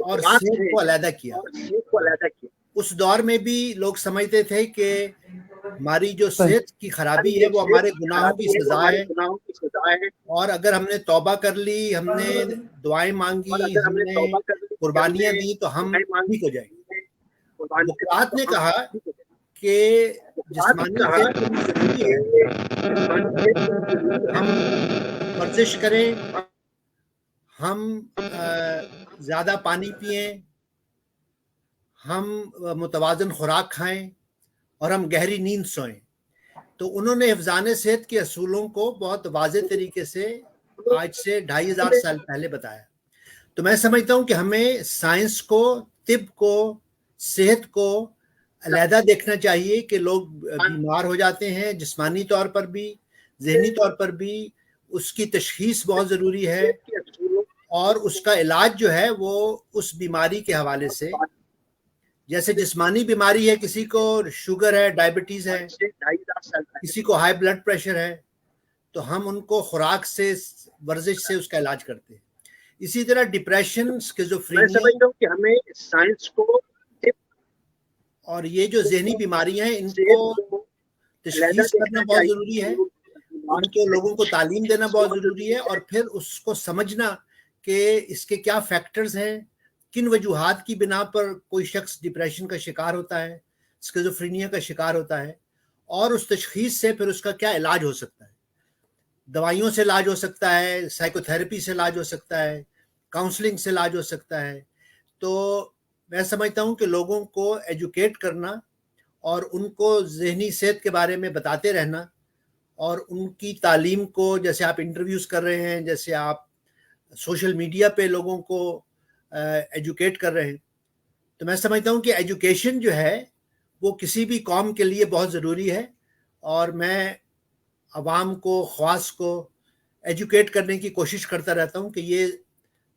اور صحت کو علیحدہ کیا. اس دور میں بھی لوگ سمجھتے تھے کہ ہماری جو صحت کی خرابی ہے وہ ہمارے گناہوں کی سزا ہے, اور اگر ہم نے توبہ کر لی, ہم نے دعائیں مانگی, ہم نے قربانیاں دی تو ہم ٹھیک ہو جائیں گے. بقرات نے کہا کہ جسمانی صحت کے لیے ضروری ہے ہم ورزش کریں, ہم زیادہ پانی پئیں, ہم متوازن خوراک کھائیں, اور ہم گہری نیند سوئیں. تو انہوں نے حفظان صحت کے اصولوں کو بہت واضح طریقے سے آج سے 2500 سال پہلے بتایا. تو میں سمجھتا ہوں کہ ہمیں سائنس کو, طب کو, صحت کو علیحدہ دیکھنا چاہیے کہ لوگ بیمار ہو جاتے ہیں جسمانی طور پر بھی, ذہنی طور پر بھی. اس کی تشخیص بہت ضروری ہے, اور اس کا علاج جو ہے وہ اس بیماری کے حوالے سے, جیسے جسمانی بیماری ہے, کسی کو شوگر ہے, ڈائبٹیز ہے, کسی کو ہائی بلڈ پریشر ہے, تو ہم ان کو خوراک سے, ورزش سے اس کا علاج کرتے ہیں. اسی طرح ڈپریشن, اسکیزوفرینیا, کہ ہمیں سائنس کو اور یہ جو ذہنی بیماریاں ہیں ان کو تشخیص کرنا بہت ضروری ہے, ان کو لوگوں کو تعلیم دینا بہت ضروری ہے, اور پھر اس کو سمجھنا کہ اس کے کیا فیکٹرز ہیں, کن وجوہات کی بنا پر کوئی شخص ڈپریشن کا شکار ہوتا ہے, اسکیزوفرینیا کا شکار ہوتا ہے, اور اس تشخیص سے پھر اس کا کیا علاج ہو سکتا ہے. دوائیوں سے علاج ہو سکتا ہے, سائیکو تھراپی سے علاج ہو سکتا ہے, کاؤنسلنگ سے علاج ہو سکتا ہے. تو میں سمجھتا ہوں کہ لوگوں کو ایجوکیٹ کرنا اور ان کو ذہنی صحت کے بارے میں بتاتے رہنا, اور ان کی تعلیم کو, جیسے آپ انٹرویوز کر رہے ہیں, جیسے آپ سوشل میڈیا پہ لوگوں کو ایجوکیٹ کر رہے ہیں, تو میں سمجھتا ہوں کہ ایجوکیشن جو ہے وہ کسی بھی قوم کے لیے بہت ضروری ہے, اور میں عوام کو, خواص کو ایجوکیٹ کرنے کی کوشش کرتا رہتا ہوں کہ یہ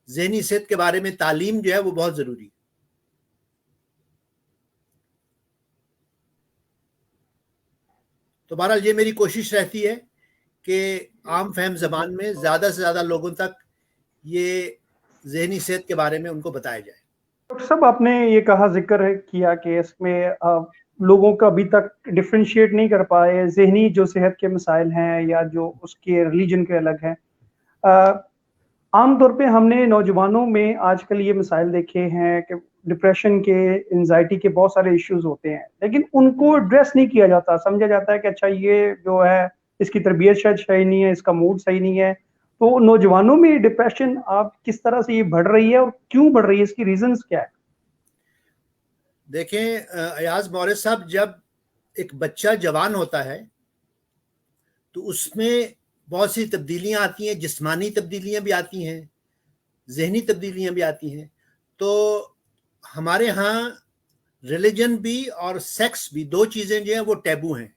ذہنی صحت کے بارے میں تعلیم جو ہے وہ بہت ضروری ہے. تو بہرحال یہ میری کوشش رہتی ہے کہ عام فہم زبان میں زیادہ سے زیادہ لوگوں تک یہ ذہنی صحت کے بارے میں ان کو بتایا جائے. ڈاکٹر صاحب, آپ نے یہ کہا, ذکر کیا کہ اس میں لوگوں کا ابھی تک ڈفرینشیٹ نہیں کر پائے ذہنی جو صحت کے مسائل ہیں یا جو اس کے ریلیجن کے الگ ہیں. عام طور پہ ہم نے نوجوانوں میں آج کل یہ مسائل دیکھے ہیں کہ ڈپریشن کے, انزائٹی کے بہت سارے ایشوز ہوتے ہیں, لیکن ان کو ایڈریس نہیں کیا جاتا. سمجھا جاتا ہے کہ اچھا یہ جو ہے اس کی تربیت شاید صحیح نہیں ہے, اس کا موڈ صحیح نہیں ہے. تو نوجوانوں میں ڈپریشن آپ کس طرح سے یہ بڑھ رہی ہے اور کیوں بڑھ رہی ہے, اس کی ریزنز کیا ہے؟ دیکھیں ایاز مورد صاحب, جب ایک بچہ جوان ہوتا ہے تو اس میں بہت سی تبدیلیاں آتی ہیں, جسمانی تبدیلیاں بھی آتی ہیں, ذہنی تبدیلیاں بھی آتی ہیں. تو ہمارے ہاں ریلیجن بھی اور سیکس بھی, دو چیزیں جو ہیں وہ ٹیبو ہیں.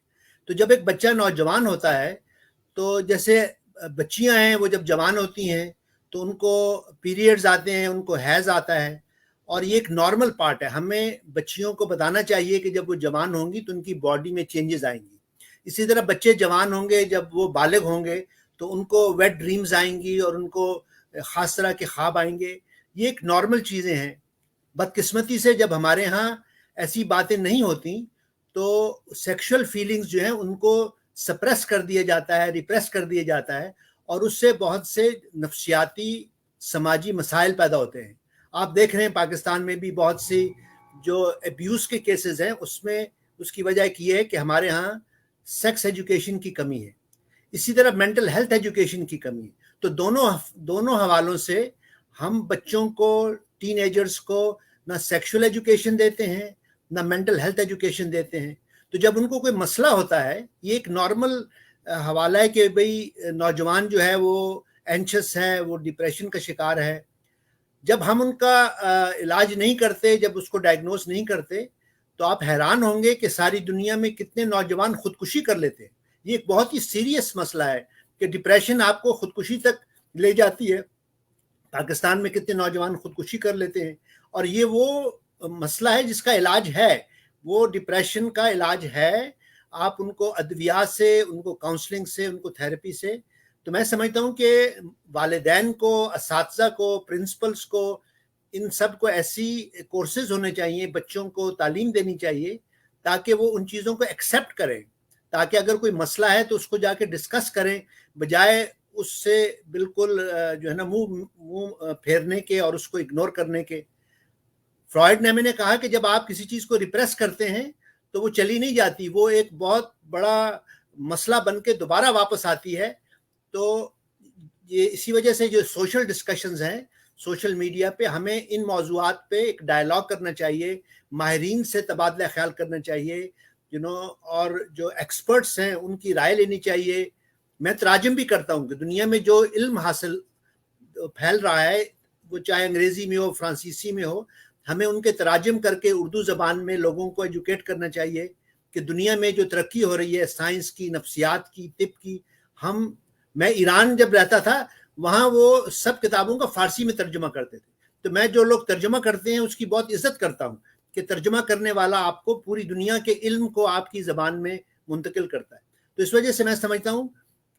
تو جب ایک بچہ نوجوان ہوتا ہے, تو جیسے بچیاں ہیں وہ جب جوان ہوتی ہیں تو ان کو پیریڈز آتے ہیں, ان کو حیض آتا ہے, اور یہ ایک نارمل پارٹ ہے. ہمیں بچیوں کو بتانا چاہیے کہ جب وہ جوان ہوں گی تو ان کی باڈی میں چینجز آئیں گی. اسی طرح بچے جوان ہوں گے, جب وہ بالغ ہوں گے تو ان کو ویٹ ڈریمز آئیں گی اور ان کو خاص طرح کے خواب آئیں گے. یہ ایک نارمل چیزیں ہیں. بدقسمتی سے جب ہمارے ہاں ایسی باتیں نہیں ہوتی تو سیکشل فیلنگز جو ہیں ان کو سپریس کر دیا جاتا ہے, ریپریس کر دیا جاتا ہے, اور اس سے بہت سے نفسیاتی سماجی مسائل پیدا ہوتے ہیں. آپ دیکھ رہے ہیں پاکستان میں بھی بہت سی جو ابیوز کے کیسز ہیں, اس میں اس کی وجہ یہ ہے کہ ہمارے ہاں سیکس ایجوکیشن کی کمی ہے. اسی طرح مینٹل ہیلتھ ایجوکیشن کی کمی ہے. تو دونوں حوالوں سے ہم بچوں کو, ٹین ایجرز کو نہ سیکشل ایجوکیشن دیتے ہیں نہ مینٹل ہیلتھ ایجوکیشن دیتے ہیں. تو جب ان کو کوئی مسئلہ ہوتا ہے, یہ ایک نارمل حوالہ ہے کہ بھئی نوجوان جو ہے وہ اینشس ہے, وہ ڈپریشن کا شکار ہے. جب ہم ان کا علاج نہیں کرتے, جب اس کو ڈائگنوز نہیں کرتے, تو آپ حیران ہوں گے کہ ساری دنیا میں کتنے نوجوان خودکشی کر لیتے ہیں. یہ ایک بہت ہی سیریس مسئلہ ہے کہ ڈپریشن آپ کو خودکشی تک لے جاتی ہے. پاکستان میں کتنے نوجوان خودکشی کر لیتے ہیں, اور یہ وہ مسئلہ ہے جس کا علاج ہے. وہ ڈپریشن کا علاج ہے. آپ ان کو ادویات سے, ان کو کاؤنسلنگ سے, ان کو تھراپی سے. تو میں سمجھتا ہوں کہ والدین کو, اساتذہ کو, پرنسپلز کو ان سب کو ایسی کورسز ہونے چاہیے, بچوں کو تعلیم دینی چاہیے تاکہ وہ ان چیزوں کو ایکسیپٹ کریں, تاکہ اگر کوئی مسئلہ ہے تو اس کو جا کے ڈسکس کریں, بجائے اس سے بالکل جو ہے نا منہ پھیرنے کے اور اس کو اگنور کرنے کے. فرائڈ نے ہمیں نے کہا کہ جب آپ کسی چیز کو ریپریس کرتے ہیں تو وہ چلی نہیں جاتی, وہ ایک بہت بڑا مسئلہ بن کے دوبارہ واپس آتی ہے. تو یہ اسی وجہ سے جو سوشل ڈسکشنز ہیں سوشل میڈیا پہ, ہمیں ان موضوعات پہ ایک ڈائلاگ کرنا چاہیے, ماہرین سے تبادلہ خیال کرنا چاہیے, اور جو ایکسپرٹس ہیں ان کی رائے لینی چاہیے. میں تراجم بھی کرتا ہوں کہ دنیا میں جو علم حاصل پھیل رہا ہے, وہ چاہے انگریزی میں ہو, فرانسیسی میں ہو, ہمیں ان کے تراجم کر کے اردو زبان میں لوگوں کو ایجوکیٹ کرنا چاہیے کہ دنیا میں جو ترقی ہو رہی ہے سائنس کی, نفسیات کی, طب کی. میں ایران جب رہتا تھا وہاں وہ سب کتابوں کا فارسی میں ترجمہ کرتے تھے, تو میں جو لوگ ترجمہ کرتے ہیں اس کی بہت عزت کرتا ہوں کہ ترجمہ کرنے والا آپ کو پوری دنیا کے علم کو آپ کی زبان میں منتقل کرتا ہے. تو اس وجہ سے میں سمجھتا ہوں,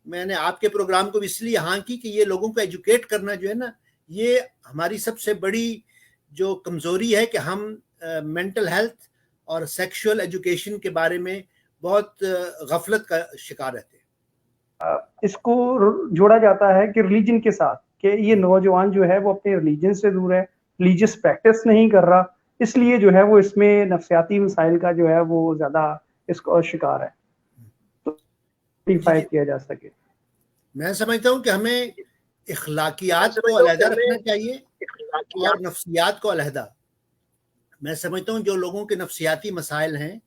میں نے آپ کے پروگرام کو اس لیے ہاں کی کہ یہ لوگوں کو ایجوکیٹ کرنا جو ہے نا, یہ ہماری سب سے بڑی جو کمزوری ہے کہ ہم مینٹل ہیلتھ اور سیکشول ایجوکیشن کے بارے میں بہت غفلت کا شکار رہتے ہیں. اس کو جوڑا جاتا ہے کہ ریلیجن کے ساتھ, کہ یہ نوجوان جو ہے وہ اپنے ریلیجن سے دور ہے, ریلیجس پریکٹس نہیں کر رہا, اس لیے جو ہے وہ اس میں نفسیاتی مسائل کا جو ہے وہ زیادہ اس کو شکار ہے, تو کیا جا سکے. میں سمجھتا ہوں کہ ہمیں اخلاقیات کو علیحدہ رکھنا چاہیے اور نفسیات کو علیحدہ. میں سمجھتا ہوں جو لوگوں کے نفسیاتی مسائل ہیں,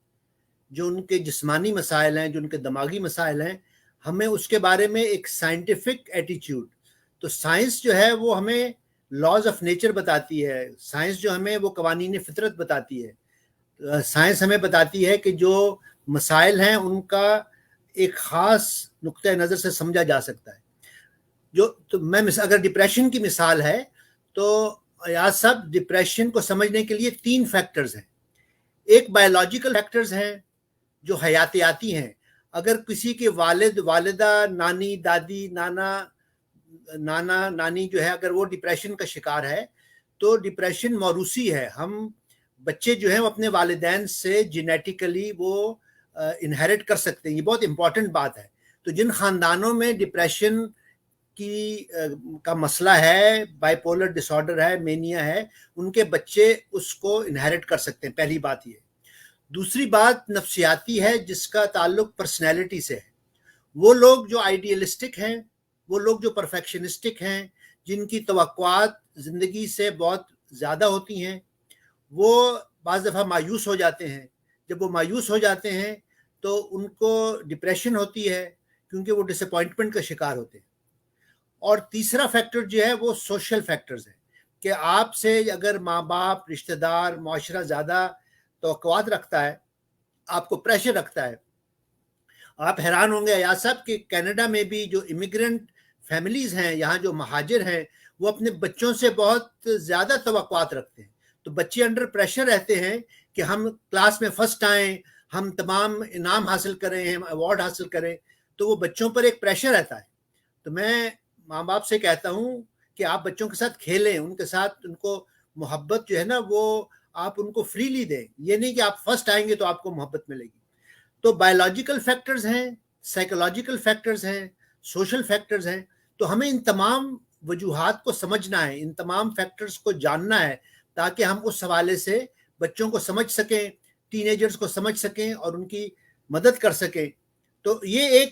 جو ان کے جسمانی مسائل ہیں, جو ان کے دماغی مسائل ہیں, ہمیں اس کے بارے میں ایک سائنٹیفک ایٹیچیوڈ, تو سائنس جو ہے وہ ہمیں لاز آف نیچر بتاتی ہے, سائنس جو ہمیں وہ قوانین فطرت بتاتی ہے, سائنس ہمیں بتاتی ہے کہ جو مسائل ہیں ان کا ایک خاص نقطہ نظر سے سمجھا جا سکتا ہے. تو میں اگر ڈپریشن کی مثال ہے تو یا سب ڈپریشن کو سمجھنے کے لیے 3 فیکٹرز ہیں. ایک بایولوجیکل فیکٹرز ہیں جو حیاتیاتی ہیں. اگر کسی کے والد, والدہ, نانی, دادی, نانا, نانی جو ہے اگر وہ ڈپریشن کا شکار ہے تو ڈپریشن موروثی ہے. ہم بچے جو ہیں وہ اپنے والدین سے جینیٹیکلی وہ انہیرٹ کر سکتے ہیں, یہ بہت امپورٹنٹ بات ہے. تو جن خاندانوں میں ڈپریشن کا مسئلہ ہے, بائی پولر ڈس آرڈر ہے, مینیا ہے, ان کے بچے اس کو انہیرٹ کر سکتے ہیں. پہلی بات یہ. دوسری بات نفسیاتی ہے جس کا تعلق پرسنالٹی سے ہے. وہ لوگ جو آئیڈیلسٹک ہیں, وہ لوگ جو پرفیکشنسٹک ہیں, جن کی توقعات زندگی سے بہت زیادہ ہوتی ہیں, وہ بعض دفعہ مایوس ہو جاتے ہیں. جب وہ مایوس ہو جاتے ہیں تو ان کو ڈپریشن ہوتی ہے کیونکہ وہ ڈس اپوائنٹمنٹ کا شکار ہوتے ہیں. اور تیسرا فیکٹر جو ہے وہ سوشل فیکٹرز ہے کہ آپ سے اگر ماں باپ, رشتہ دار, معاشرہ زیادہ توقعات رکھتا ہے, آپ کو پریشر رکھتا ہے. آپ حیران ہوں گے یا سب کہ کینیڈا میں بھی جو امیگرنٹ فیملیز ہیں, یہاں جو مہاجر ہیں, وہ اپنے بچوں سے بہت زیادہ توقعات رکھتے ہیں. تو بچے انڈر پریشر رہتے ہیں کہ ہم کلاس میں فرسٹ آئیں, ہم تمام انعام حاصل کریں, ہم ایوارڈ حاصل کریں. تو وہ بچوں پر ایک پریشر رہتا ہے. تو میں ماں باپ سے کہتا ہوں کہ آپ بچوں کے ساتھ کھیلیں, ان کے ساتھ ان کو محبت جو ہے نا وہ آپ ان کو فریلی دیں. یہ نہیں کہ آپ فرسٹ آئیں گے تو آپ کو محبت ملے گی. تو بایولوجیکل فیکٹرز ہیں, سائیکولوجیکل فیکٹرز ہیں, سوشل فیکٹرز ہیں. تو ہمیں ان تمام وجوہات کو سمجھنا ہے, ان تمام فیکٹرز کو جاننا ہے تاکہ ہم اس حوالے سے بچوں کو سمجھ سکیں, ٹین ایجرز کو سمجھ سکیں اور ان کی مدد کر سکیں. تو یہ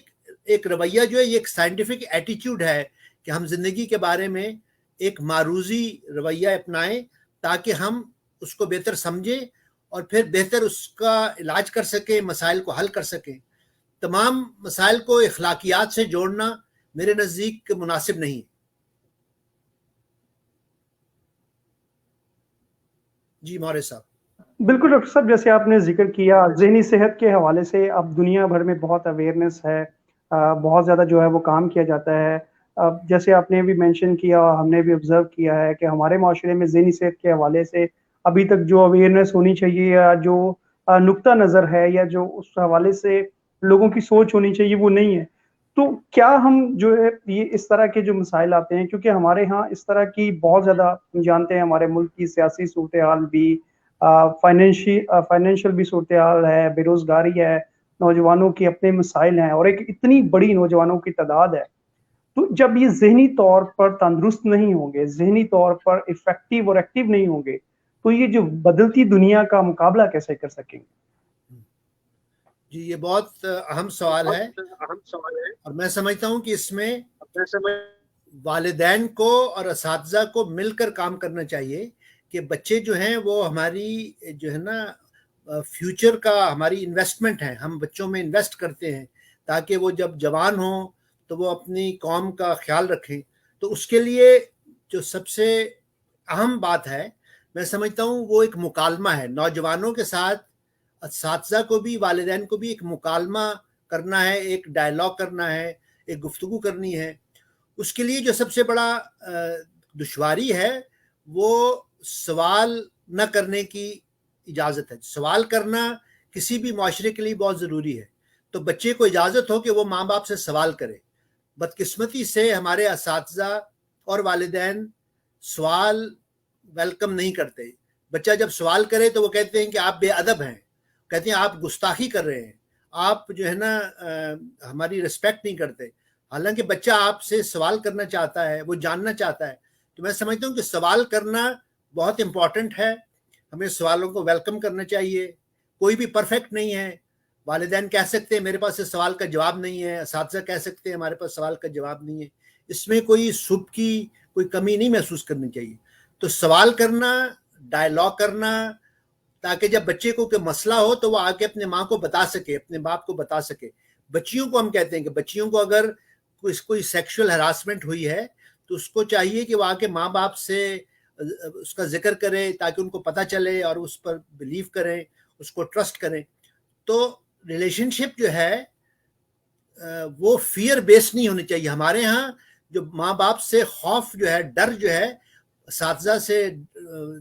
ایک رویہ جو ہے یہ ایک سائنٹیفک ایٹیچیوڈ ہے کہ ہم زندگی کے بارے میں ایک معروضی رویہ اپنائیں تاکہ ہم اس کو بہتر سمجھیں اور پھر بہتر اس کا علاج کر سکیں, مسائل کو حل کر سکیں. تمام مسائل کو اخلاقیات سے جوڑنا میرے نزدیک مناسب نہیں. جی مورے صاحب. بالکل ڈاکٹر صاحب, جیسے آپ نے ذکر کیا ذہنی صحت کے حوالے سے اب دنیا بھر میں بہت اویئرنیس ہے, بہت زیادہ جو ہے وہ کام کیا جاتا ہے. جیسے آپ نے بھی مینشن کیا, ہم نے بھی آبزرو کیا ہے کہ ہمارے معاشرے میں ذہنی صحت کے حوالے سے ابھی تک جو اویئرنیس ہونی چاہیے یا جو نقطہ نظر ہے یا جو اس حوالے سے لوگوں کی سوچ ہونی چاہیے وہ نہیں ہے. تو کیا ہم جو ہے یہ اس طرح کے جو مسائل آتے ہیں، کیونکہ ہمارے ہاں اس طرح کی بہت زیادہ ہم جانتے ہیں، ہمارے ملک کی سیاسی صورتحال بھی، فائنینشیل بھی صورتحال ہے، بے روزگاری ہے، نوجوانوں کی اپنے مسائل ہیں، اور ایک اتنی بڑی نوجوانوں کی تعداد ہے. تو جب یہ ذہنی طور پر تندرست نہیں ہوں گے، ذہنی طور پر افیکٹو اور ایکٹیو نہیں ہوں گے، تو یہ جو بدلتی دنیا کا مقابلہ کیسے کر سکیں گے؟ جی یہ بہت اہم سوال ہے، اور میں سمجھتا ہوں کہ اس میں والدین کو اور اساتذہ کو مل کر کام کرنا چاہیے کہ بچے جو ہیں وہ ہماری جو ہے نا فیوچر کا ہماری انویسٹمنٹ ہے. ہم بچوں میں انویسٹ کرتے ہیں تاکہ وہ جب جوان ہوں تو وہ اپنی قوم کا خیال رکھیں. تو اس کے لیے جو سب سے اہم بات ہے میں سمجھتا ہوں وہ ایک مکالمہ ہے. نوجوانوں کے ساتھ اساتذہ کو بھی، والدین کو بھی ایک مکالمہ کرنا ہے، ایک ڈائلاگ کرنا ہے، ایک گفتگو کرنی ہے. اس کے لیے جو سب سے بڑا دشواری ہے وہ سوال نہ کرنے کی اجازت ہے. سوال کرنا کسی بھی معاشرے کے لیے بہت ضروری ہے. تو بچے کو اجازت ہو کہ وہ ماں باپ سے سوال کرے. بدقسمتی سے ہمارے اساتذہ اور والدین سوال ویلکم نہیں کرتے. بچہ جب سوال کرے تو وہ کہتے ہیں کہ آپ بے ادب ہیں، کہتے ہیں آپ گستاخی کر رہے ہیں، آپ جو ہے نا ہماری رسپیکٹ نہیں کرتے. حالانکہ بچہ آپ سے سوال کرنا چاہتا ہے، وہ جاننا چاہتا ہے. تو میں سمجھتا ہوں کہ سوال کرنا بہت امپورٹنٹ ہے. ہمیں سوالوں کو ویلکم کرنا چاہیے. کوئی بھی پرفیکٹ نہیں ہے. والدین کہہ سکتے ہیں میرے پاس اس سوال کا جواب نہیں ہے، اساتذہ کہہ سکتے ہیں ہمارے پاس سوال کا جواب نہیں ہے. اس میں کوئی سب کی کوئی کمی نہیں محسوس کرنی چاہیے. تو سوال کرنا، ڈائلاگ کرنا، تاکہ جب بچے کو کوئی مسئلہ ہو تو وہ آ کے اپنے ماں کو بتا سکے، اپنے باپ کو بتا سکے. بچیوں کو ہم کہتے ہیں کہ بچیوں کو اگر کوئی سیکشول ہراسمنٹ ہوئی ہے تو اس کو چاہیے کہ وہ آ کے ماں باپ سے اس کا ذکر کرے تاکہ ان کو پتہ چلے اور اس پر بلیو کریں، اس کو ٹرسٹ کریں. تو ریلیشن شپ جو ہے وہ فیئر بیس نہیں ہونی چاہیے. ہمارے ہاں جو ماں باپ سے خوف جو ہے، ڈر جو ہے، اساتذہ سے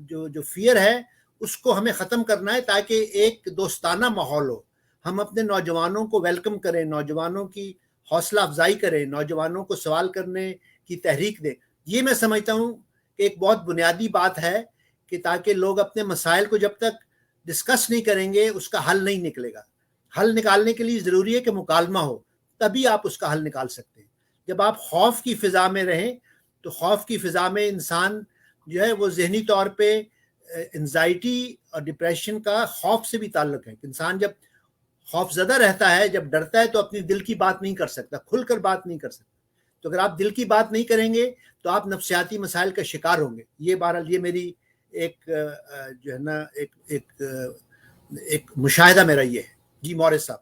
جو فیئر ہے، اس کو ہمیں ختم کرنا ہے تاکہ ایک دوستانہ ماحول ہو. ہم اپنے نوجوانوں کو ویلکم کریں، نوجوانوں کی حوصلہ افزائی کریں، نوجوانوں کو سوال کرنے کی تحریک دیں. یہ میں سمجھتا ہوں کہ ایک بہت بنیادی بات ہے کہ تاکہ لوگ اپنے مسائل کو جب تک ڈسکس نہیں کریں گے اس کا حل نہیں نکلے گا. حل نکالنے کے لیے ضروری ہے کہ مکالمہ ہو، تبھی آپ اس کا حل نکال سکتے ہیں. جب آپ خوف کی فضا میں رہیں تو خوف کی فضا میں انسان جو ہے وہ ذہنی طور پہ انزائٹی اور ڈپریشن کا خوف سے بھی تعلق ہے. انسان جب خوف زدہ رہتا ہے، جب ڈرتا ہے تو اپنی دل کی بات نہیں کر سکتا، کھل کر بات نہیں کر سکتا. تو اگر آپ دل کی بات نہیں کریں گے تو آپ نفسیاتی مسائل کا شکار ہوں گے. یہ بہرحال یہ میری ایک جو ہے نا ایک مشاہدہ میرا یہ ہے. جی مورث صاحب.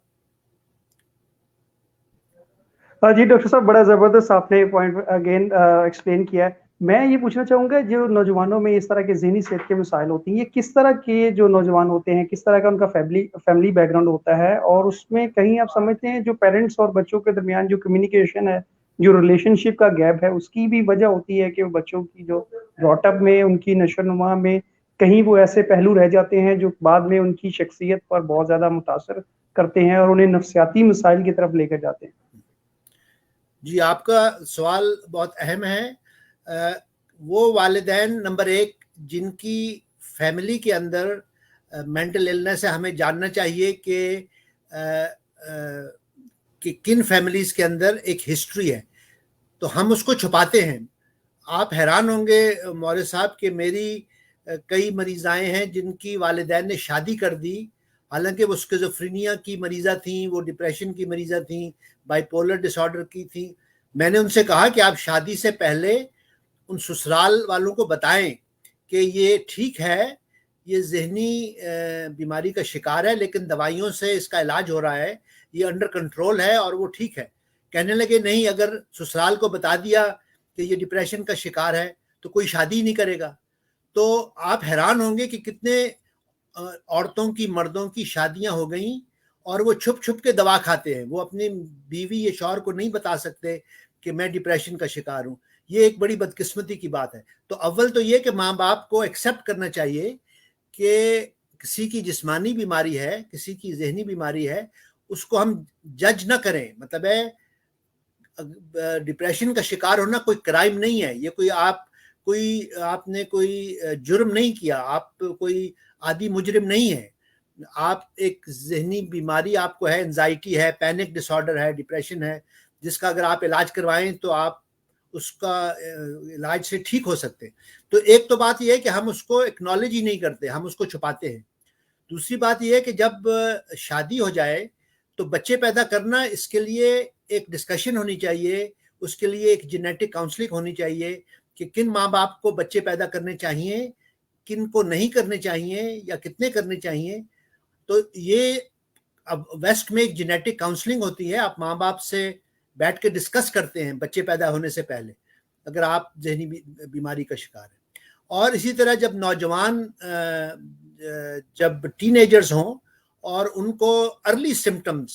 جی ڈاکٹر صاحب، بڑا زبردست آپ نے پوائنٹ اگین ایکسپلین کیا ہے. میں یہ پوچھنا چاہوں گا جو نوجوانوں میں اس طرح کے ذہنی صحت کے مسائل ہوتی ہیں، یہ کس طرح کے جو نوجوان ہوتے ہیں، کس طرح کا ان کا فیملی بیک گراؤنڈ ہوتا ہے، اور اس میں کہیں آپ سمجھتے ہیں جو پیرنٹس اور بچوں کے درمیان جو کمیونیکیشن ہے، جو ریلیشن شپ کا گیپ ہے، اس کی بھی وجہ ہوتی ہے کہ بچوں کی جو براٹ اپ میں، ان کی نشو و نما میں کہیں وہ ایسے پہلو رہ جاتے ہیں جو بعد میں ان کی شخصیت پر بہت زیادہ متاثر کرتے ہیں اور انہیں نفسیاتی مسائل کی طرف لے کر جاتے ہیں. جی آپ کا سوال بہت اہم ہے. وہ والدین نمبر ایک جن کی فیملی کے اندر مینٹل النس ہے، ہمیں جاننا چاہیے کہ کن فیملیز کے اندر ایک ہسٹری ہے، تو ہم اس کو چھپاتے ہیں. آپ حیران ہوں گے مورث صاحب کہ میری کئی مریضائیں ہیں جن کی والدین نے شادی کر دی، حالانکہ وہ اسکیزوفرینیا کی مریضہ تھیں، وہ ڈپریشن کی مریضہ تھیں، بائی پولر ڈس آرڈر کی تھیں. میں نے ان سے کہا کہ آپ شادی سے پہلے ان سسرال والوں کو بتائیں کہ یہ ٹھیک ہے، یہ ذہنی بیماری کا شکار ہے، لیکن دوائیوں سے اس کا علاج ہو رہا ہے، یہ انڈر کنٹرول ہے اور وہ ٹھیک ہے. کہنے لگے نہیں، اگر سسرال کو بتا دیا کہ یہ ڈپریشن کا شکار ہے تو کوئی شادی نہیں کرے گا. تو آپ حیران ہوں گے کہ کتنے عورتوں کی، مردوں کی شادیاں ہو گئیں اور وہ چھپ چھپ کے دوا کھاتے ہیں. وہ اپنی بیوی یا شوہر کو نہیں بتا سکتے کہ میں ڈپریشن کا شکار ہوں. یہ ایک بڑی بدقسمتی کی بات ہے. تو اول تو یہ کہ ماں باپ کو ایکسیپٹ کرنا چاہیے کہ کسی کی جسمانی بیماری ہے، کسی کی ذہنی بیماری ہے، اس کو ہم جج نہ کریں. مطلب ہے ڈپریشن کا شکار ہونا کوئی کرائم نہیں ہے، یہ آپ نے کوئی جرم نہیں کیا، آپ کوئی عادی مجرم نہیں ہے، آپ ایک ذہنی بیماری آپ کو ہے، انزائٹی ہے، پینک ڈس آرڈر ہے، ڈپریشن ہے، جس کا اگر آپ علاج کروائیں تو آپ اس کا علاج سے ٹھیک ہو سکتے ہیں۔ تو ایک تو بات یہ ہے کہ ہم اس کو اکنالج ہی نہیں کرتے، ہم اس کو چھپاتے ہیں۔ دوسری بات یہ ہے کہ جب شادی ہو جائے تو بچے پیدا کرنا، اس کے لیے ایک ڈسکشن ہونی چاہیے، اس کے لیے ایک جینیٹک کاؤنسلنگ ہونی چاہیے کہ کن ماں باپ کو بچے پیدا کرنے چاہیے، کن کو نہیں کرنے چاہیے یا کتنے کرنے چاہیے۔ تو یہ اب ویسٹ میں ایک جینیٹک کاؤنسلنگ ہوتی ہے، آپ ماں باپ سے بیٹھ کے ڈسکس کرتے ہیں بچے پیدا ہونے سے پہلے اگر آپ ذہنی بیماری کا شکار ہیں۔ اور اسی طرح جب نوجوان جب ٹین ایجرز ہوں اور ان کو ارلی سمٹمز،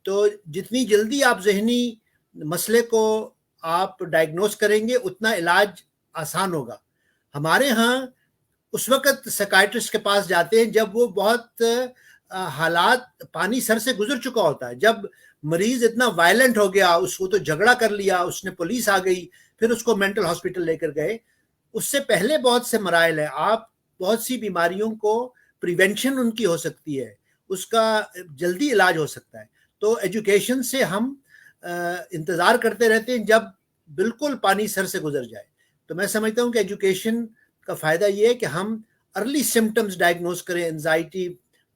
تو جتنی جلدی آپ ذہنی مسئلے کو آپ ڈائگنوز کریں گے اتنا علاج آسان ہوگا۔ ہمارے ہاں اس وقت سائیکائٹرسٹ کے پاس جاتے ہیں جب وہ بہت حالات پانی سر سے گزر چکا ہوتا ہے، جب مریض اتنا وائلنٹ ہو گیا، اس کو تو جھگڑا کر لیا، اس نے پولیس آ گئی، پھر اس کو مینٹل ہاسپٹل لے کر گئے۔ اس سے پہلے بہت سے مراحل ہیں، آپ بہت سی بیماریوں کو پریونشن ان کی ہو سکتی ہے، اس کا جلدی علاج ہو سکتا ہے۔ تو ایجوکیشن سے ہم انتظار کرتے رہتے ہیں جب بالکل پانی سر سے گزر جائے۔ تو میں سمجھتا ہوں کہ ایجوکیشن کا فائدہ یہ ہے کہ ہم ارلی سمٹمز ڈائگنوز کریں، انزائٹی،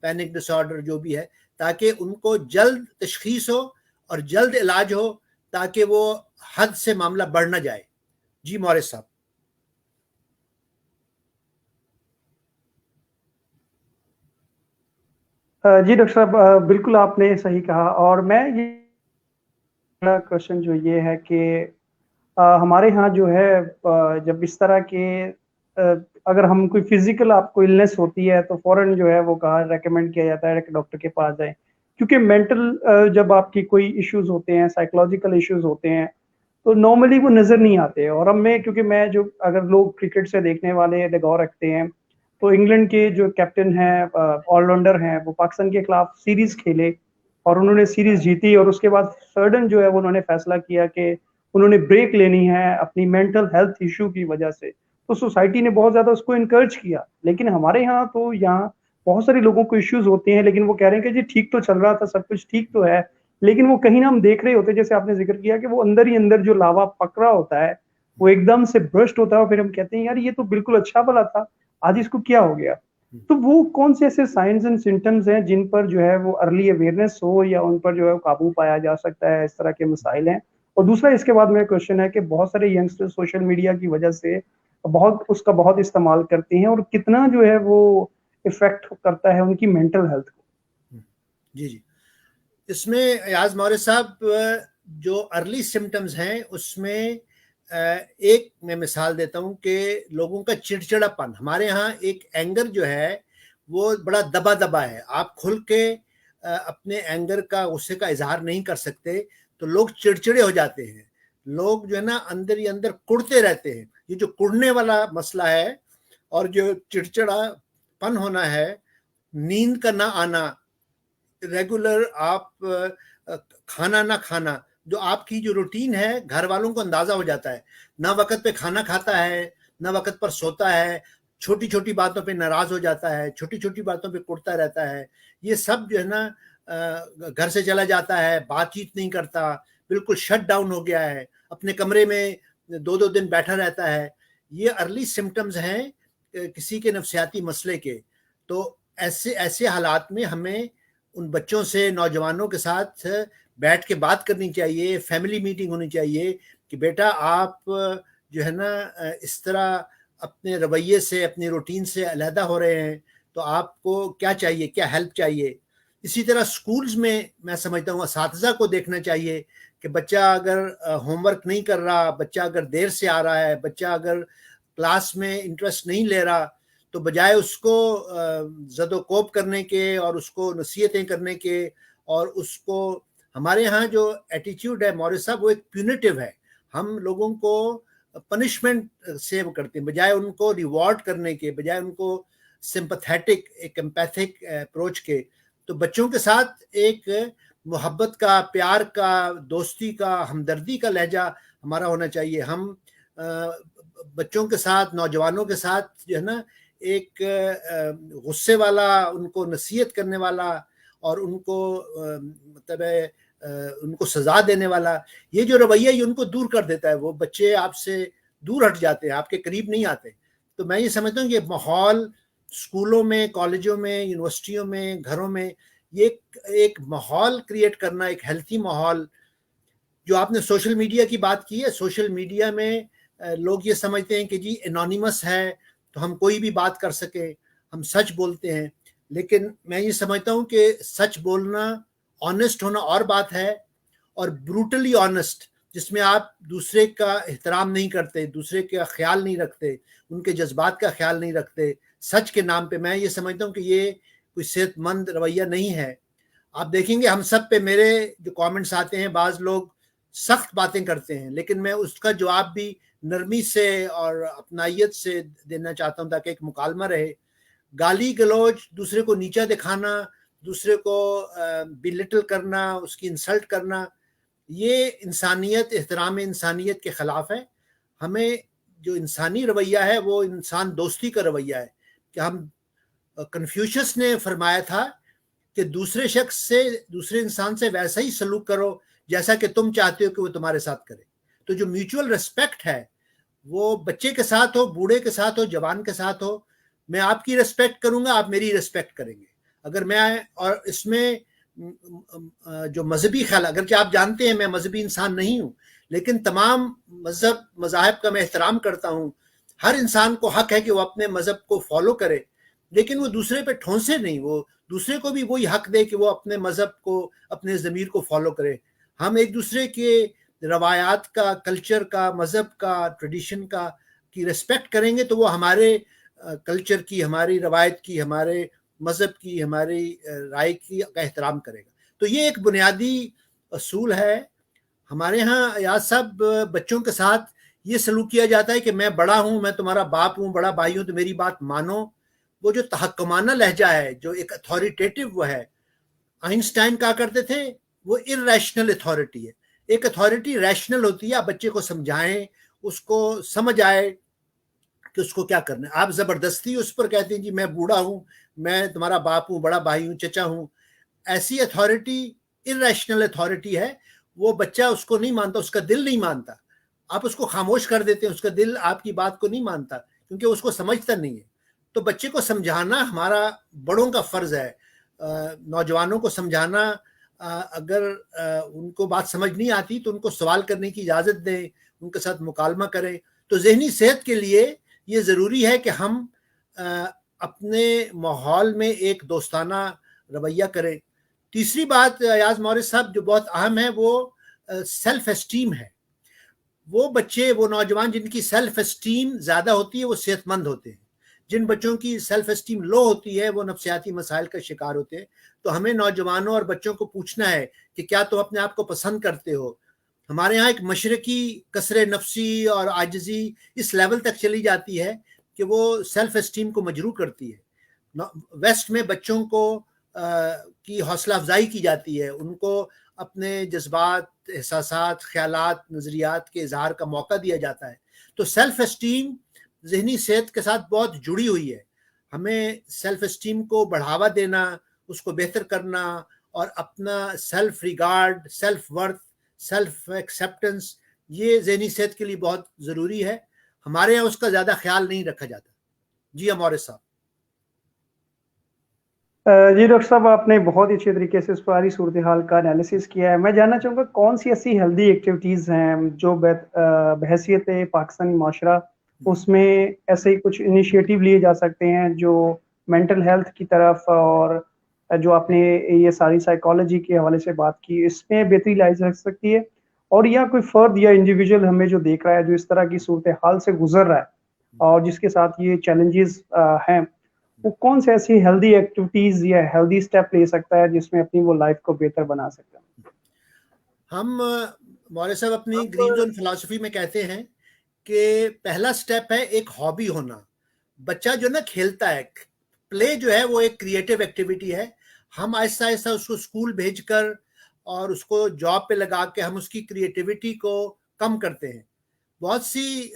پینک ڈس آرڈر جو بھی ہے، تاکہ ان کو جلد تشخیص ہو اور جلد علاج ہو، تاکہ وہ حد سے معاملہ بڑھ نہ جائے۔ جی مورس صاحب۔ جی ڈاکٹر صاحب، بالکل آپ نے صحیح کہا۔ اور میں یہ کوشچن جو یہ ہے کہ ہمارے ہاں جو ہے جب اس طرح کے اگر ہم کوئی فزیکل آپ کو النس ہوتی ہے تو فوراً جو ہے وہ کہا ریکمینڈ کیا جاتا ہے کہ ڈاکٹر کے پاس جائیں، کیونکہ مینٹل جب آپ کی کوئی ایشوز ہوتے ہیں، سائیکولوجیکل ایشوز ہوتے ہیں، تو نارملی وہ نظر نہیں آتے۔ اور اب میں کیونکہ میں جو اگر لوگ کرکٹ سے دیکھنے والے لگاؤ رکھتے ہیں تو انگلینڈ کے جو کیپٹن ہیں، آل راؤنڈر ہیں، وہ پاکستان کے خلاف سیریز کھیلے اور انہوں نے سیریز جیتی، اور اس کے بعد سڈن جو ہے انہوں نے فیصلہ کیا کہ انہوں نے بریک لینی ہے اپنی مینٹل ہیلتھ ایشو کی وجہ سے۔ تو سوسائٹی نے بہت زیادہ اس کو انکریج کیا، لیکن ہمارے یہاں تو یہاں بہت سارے لوگوں کو ایشوز ہوتے ہیں، لیکن وہ کہہ رہے ہیں کہ جی ٹھیک تو چل رہا تھا، سب کچھ ٹھیک تو ہے، لیکن وہ کہیں نہ ہم دیکھ رہے ہوتے ہیں، جیسے آپ نے ذکر کیا کہ وہ اندر ہی اندر جو لاوا پکڑا ہوتا ہے وہ ایک دم سے برسٹ ہوتا ہے، اور پھر ہم کہتے ہیں یار یہ تو بالکل اچھا بھلا تھا، آج اس کو کیا ہو گیا۔ تو وہ کون سے ایسے سائنز اینڈ سمٹمز ہیں جن پر جو ہے وہ ارلی اویئرنیس ہو یا ان پر جو ہے قابو پایا جا سکتا ہے، اس طرح کے مسائل ہیں؟ اور دوسرا اس کے بعد میرا کوشچن ہے کہ بہت سارے ینگسٹر سوشل میڈیا کی وجہ سے اس کا بہت استعمال کرتے ہیں، اور کتنا جو ہے وہ افیکٹ کرتا ہے ان کی مینٹل ہیلتھ کو۔ جی اس میں ایاز مورس صاحب جو ارلی سمٹمز ہیں اس میں ایک میں مثال دیتا ہوں کہ لوگوں کا چڑچڑا پن، ہمارے ہاں ایک اینگر جو ہے وہ بڑا دبا دبا ہے، آپ کھل کے اپنے اینگر کا، غصے کا اظہار نہیں کر سکتے، تو لوگ چڑچڑے ہو جاتے ہیں، لوگ جو ہے نا اندر ہی اندر کڑتے رہتے ہیں۔ یہ جو کڑنے والا مسئلہ ہے اور جو چڑچڑا پن ہونا ہے، نیند کا نہ آنا، ریگولر آپ کھانا نہ کھانا، جو آپ کی جو روٹین ہے گھر والوں کو اندازہ ہو جاتا ہے، نہ وقت پہ کھانا کھاتا ہے، نہ وقت پر سوتا ہے، چھوٹی چھوٹی باتوں پہ ناراض ہو جاتا ہے، چھوٹی چھوٹی باتوں پہ کڑتا رہتا ہے، یہ سب جو ہے نا گھر سے چلا جاتا ہے، بات چیت نہیں کرتا، بالکل شٹ ڈاؤن ہو گیا ہے، اپنے کمرے میں 2 دن بیٹھا رہتا ہے۔ یہ ارلی سمٹمز ہیں کسی کے نفسیاتی مسئلے کے۔ تو ایسے حالات میں ہمیں ان بچوں سے، نوجوانوں کے ساتھ بیٹھ کے بات کرنی چاہیے، فیملی میٹنگ ہونی چاہیے کہ بیٹا آپ جو ہے نا اس طرح اپنے رویے سے، اپنی روٹین سے علیحدہ ہو رہے ہیں، تو آپ کو کیا چاہیے، کیا ہیلپ چاہیے۔ اسی طرح سکولز میں سمجھتا ہوں اساتذہ کو دیکھنا چاہیے کہ بچہ اگر ہوم ورک نہیں کر رہا، بچہ اگر دیر سے آ رہا ہے، بچہ اگر کلاس میں انٹرسٹ نہیں لے رہا، تو بجائے اس کو زد و کوب کرنے کے اور اس کو نصیحتیں کرنے کے، اور اس کو، ہمارے ہاں جو ایٹیٹیوڈ ہے مورس صاحب وہ ایک پیونیٹیو ہے، ہم لوگوں کو پنشمنٹ سے کرتے ہیں بجائے ان کو ریوارڈ کرنے کے، بجائے ان کو سمپتھیٹک، ایک ایمپیتھک اپروچ کے۔ تو بچوں کے ساتھ ایک محبت کا، پیار کا، دوستی کا، ہمدردی کا لہجہ ہمارا ہونا چاہیے. ہم بچوں کے ساتھ، نوجوانوں کے ساتھ جو ہے نا ایک غصے والا، ان کو نصیحت کرنے والا اور ان کو مطلب ان کو سزا دینے والا یہ جو رویہ یہ ان کو دور کر دیتا ہے. وہ بچے آپ سے دور ہٹ جاتے ہیں، آپ کے قریب نہیں آتے. تو میں یہ سمجھتا ہوں کہ ماحول اسکولوں میں، کالجوں میں، یونیورسٹیوں میں، گھروں میں یہ ایک ماحول کریٹ کرنا، ایک ہیلتھی ماحول. جو آپ نے سوشل میڈیا کی بات کی ہے، سوشل میڈیا میں لوگ یہ سمجھتے ہیں کہ جی انونیمس ہے تو ہم کوئی بھی بات کر سکیں، ہم سچ بولتے ہیں. لیکن میں یہ سمجھتا ہوں کہ سچ بولنا، آنیسٹ ہونا اور بات ہے، اور بروٹلی آنیسٹ جس میں آپ دوسرے کا احترام نہیں کرتے، دوسرے کا خیال نہیں رکھتے، ان کے جذبات کا خیال نہیں رکھتے سچ کے نام پہ، میں یہ سمجھتا ہوں کہ یہ کوئی صحت مند رویہ نہیں ہے. آپ دیکھیں گے ہم سب پہ میرے جو کامنٹس آتے ہیں، بعض لوگ سخت باتیں کرتے ہیں لیکن میں اس کا جواب بھی نرمی سے اور اپنائیت سے دینا چاہتا ہوں تاکہ ایک مکالمہ رہے. گالی گلوچ، دوسرے کو نیچا دکھانا، دوسرے کو بلٹل کرنا، اس کی انسلٹ کرنا، یہ انسانیت، احترام انسانیت کے خلاف ہے. ہمیں جو انسانی رویہ ہے وہ انسان دوستی کا رویہ ہے. کہ ہم کنفیوشس نے فرمایا تھا کہ دوسرے شخص سے، دوسرے انسان سے ویسا ہی سلوک کرو جیسا کہ تم چاہتے ہو کہ وہ تمہارے ساتھ کرے. تو جو میوچول ریسپیکٹ ہے وہ بچے کے ساتھ ہو، بوڑھے کے ساتھ ہو، جوان کے ساتھ ہو. میں آپ کی ریسپیکٹ کروں گا، آپ میری ریسپیکٹ کریں گے. اگر میں، اور اس میں جو مذہبی خیال، اگرچہ آپ جانتے ہیں میں مذہبی انسان نہیں ہوں لیکن تمام مذاہب کا میں احترام کرتا ہوں. ہر انسان کو حق ہے کہ وہ اپنے مذہب کو فالو کرے لیکن وہ دوسرے پہ ٹھونسے نہیں، وہ دوسرے کو بھی وہی حق دے کہ وہ اپنے مذہب کو، اپنے ضمیر کو فالو کرے. ہم ایک دوسرے کے روایات کا، کلچر کا، مذہب کا، ٹریڈیشن کا کی ریسپیکٹ کریں گے تو وہ ہمارے کلچر کی، ہماری روایت کی، ہمارے مذہب کی، ہماری رائے کی کا احترام کرے گا. تو یہ ایک بنیادی اصول ہے. ہمارے ہاں ایاز صاحب بچوں کے ساتھ یہ سلوک کیا جاتا ہے کہ میں بڑا ہوں، میں تمہارا باپ ہوں، بڑا بھائی ہوں تو میری بات مانو. وہ جو تحکمانہ لہجہ ہے، جو ایک اتھارٹیٹیو وہ ہے، آئنسٹائن کہا کرتے تھے وہ irrational اتھارٹی ہے. ایک اتھارٹی ریشنل ہوتی ہے، آپ بچے کو سمجھائیں، اس کو سمجھ آئے کہ اس کو کیا کرنا ہے. آپ زبردستی اس پر کہتے ہیں جی میں بوڑھا ہوں، میں تمہارا باپ ہوں، بڑا بھائی ہوں، چچا ہوں. ایسی اتھارٹی irrational اتھارٹی ہے. وہ بچہ اس کو نہیں مانتا، اس کا دل نہیں مانتا. آپ اس کو خاموش کر دیتے ہیں، اس کا دل آپ کی بات کو نہیں مانتا کیونکہ اس کو سمجھتا نہیں ہے. تو بچے کو سمجھانا ہمارا بڑوں کا فرض ہے. نوجوانوں کو سمجھانا، اگر ان کو بات سمجھ نہیں آتی تو ان کو سوال کرنے کی اجازت دیں، ان کے ساتھ مکالمہ کریں. تو ذہنی صحت کے لیے یہ ضروری ہے کہ ہم اپنے ماحول میں ایک دوستانہ رویہ کریں. تیسری بات ایاز مورس صاحب جو بہت اہم ہے وہ سیلف اسٹیم ہے. وہ بچے، وہ نوجوان جن کی سیلف اسٹیم زیادہ ہوتی ہے وہ صحت مند ہوتے ہیں. جن بچوں کی سیلف اسٹیم لو ہوتی ہے وہ نفسیاتی مسائل کا شکار ہوتے ہیں. تو ہمیں نوجوانوں اور بچوں کو پوچھنا ہے کہ کیا تم اپنے آپ کو پسند کرتے ہو. ہمارے ہاں ایک مشرقی کسر نفسی اور عاجزی اس لیول تک چلی جاتی ہے کہ وہ سیلف اسٹیم کو مجروح کرتی ہے. ویسٹ میں بچوں کو کی حوصلہ افزائی کی جاتی ہے، ان کو اپنے جذبات، احساسات، خیالات، نظریات کے اظہار کا موقع دیا جاتا ہے. تو سیلف اسٹیم ذہنی صحت کے ساتھ بہت جڑی ہوئی ہے. ہمیں سیلف اسٹیم کو بڑھاوا دینا، اس کو بہتر کرنا اور اپنا self regard, self worth, self acceptance, یہ ذہنی صحت کے لیے بہت ضروری ہے. ہمارے یہاں اس کا زیادہ خیال نہیں رکھا جاتا. جی مورس صاحب. جی ڈاکٹر صاحب، آپ نے بہت اچھے طریقے سے اس ساری صورتحال کا انالیسس کیا ہے. میں جاننا چاہوں گا کون سی ایسی ہیلدی ایکٹیویٹیز ہیں جو بحیثیت پاکستانی معاشرہ اس میں ایسے کچھ انیشیٹو لیے جا سکتے ہیں جو مینٹل ہیلتھ کی طرف، اور جو آپ نے یہ ساری سائیکالوجی کے حوالے سے بات کی، اس میں بہتری لائی جا سکتی ہے. اور یا کوئی فرد یا انڈیویجول ہمیں جو دیکھ رہا ہے جو اس طرح کی صورتحال سے گزر رہا ہے اور جس کے ساتھ یہ چیلنجز ہیں، وہ کون سے ایسی ہیلدی ایکٹیویٹیز یا ہیلدی سٹیپ لے سکتا ہے جس میں اپنی وہ لائف کو بہتر بنا سکتا ہے؟ ہم مورس صاحب اپنی گرین زون فلسفی میں کہتے ہیں کہ پہلا سٹیپ ہے ایک ہابی ہونا. بچہ جو نا کھیلتا ہے، پلے جو ہے وہ ایک کریٹو ایکٹیویٹی ہے. ہم آہستہ آہستہ اس کو اسکول بھیج کر اور اس کو جاب پہ لگا کے ہم اس کی کریٹیوٹی کو کم کرتے ہیں. بہت سی